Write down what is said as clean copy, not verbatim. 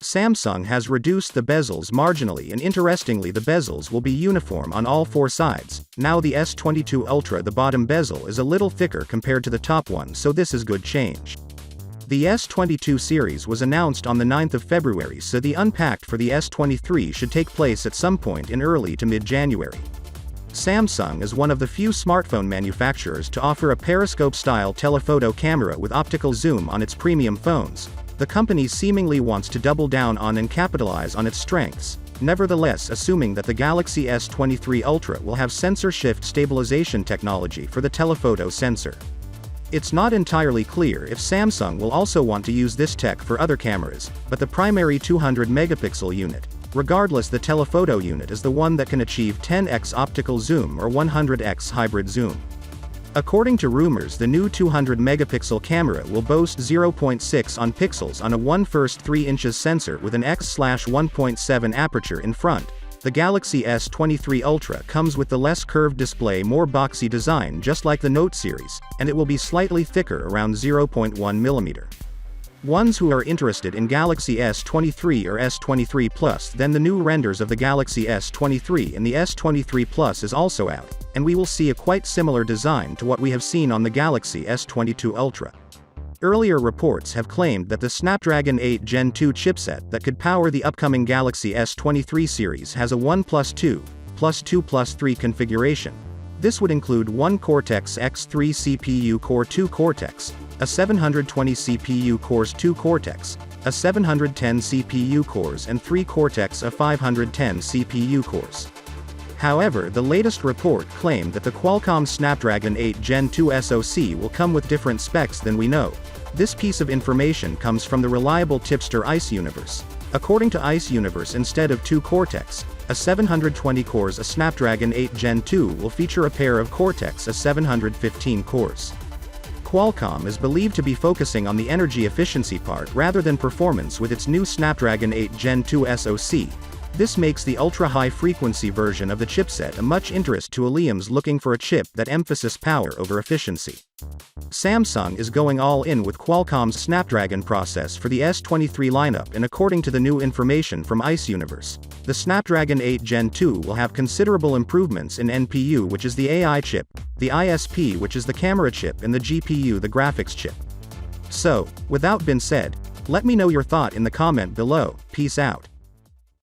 Samsung has reduced the bezels marginally, and interestingly the bezels will be uniform on all four sides. Now the S22 Ultra, the bottom bezel is a little thicker compared to the top one, so this is good change. The S22 series was announced on the 9th of February, so the unpacked for the S23 should take place at some point in early to mid-January. Samsung is one of the few smartphone manufacturers to offer a periscope-style telephoto camera with optical zoom on its premium phones. The company seemingly wants to double down on and capitalize on its strengths. Nevertheless, assuming that the Galaxy S23 Ultra will have sensor shift stabilization technology for the telephoto sensor. It's not entirely clear if Samsung will also want to use this tech for other cameras, but the primary 200-megapixel unit, regardless, the telephoto unit is the one that can achieve 10x optical zoom or 100x hybrid zoom. According to rumors, the new 200-megapixel camera will boast 0.6 on pixels on a 1/1 3 inches sensor with an x/1.7 aperture in front. The Galaxy S23 Ultra comes with the less curved display, more boxy design just like the Note series, and it will be slightly thicker, around 0.1 mm. Ones who are interested in Galaxy S23 or S23 Plus, then the new renders of the Galaxy S23 and the S23 Plus is also out, and we will see a quite similar design to what we have seen on the Galaxy S22 Ultra. Earlier reports have claimed that the Snapdragon 8 Gen 2 chipset that could power the upcoming Galaxy S23 series has a 1+2+2+3 configuration. This would include one Cortex-X3 CPU Core 2 Cortex, a 720 CPU Cores 2 Cortex, a 710 CPU cores and 3 Cortex A510 CPU cores. However, the latest report claimed that the Qualcomm Snapdragon 8 Gen 2 SoC will come with different specs than we know. This piece of information comes from the reliable tipster Ice Universe. According to Ice Universe, instead of 2 Cortex, a 720 cores, a Snapdragon 8 Gen 2 will feature a pair of Cortex A715 cores. Qualcomm is believed to be focusing on the energy efficiency part rather than performance with its new Snapdragon 8 Gen 2 SoC. This makes the ultra-high frequency version of the chipset a much interest to OEMs looking for a chip that emphasizes power over efficiency. Samsung is going all in with Qualcomm's Snapdragon process for the S23 lineup, and according to the new information from Ice Universe, the Snapdragon 8 Gen 2 will have considerable improvements in NPU, which is the AI chip, the ISP, which is the camera chip, and the GPU, the graphics chip. So, with that being said, let me know your thought in the comment below. Peace out.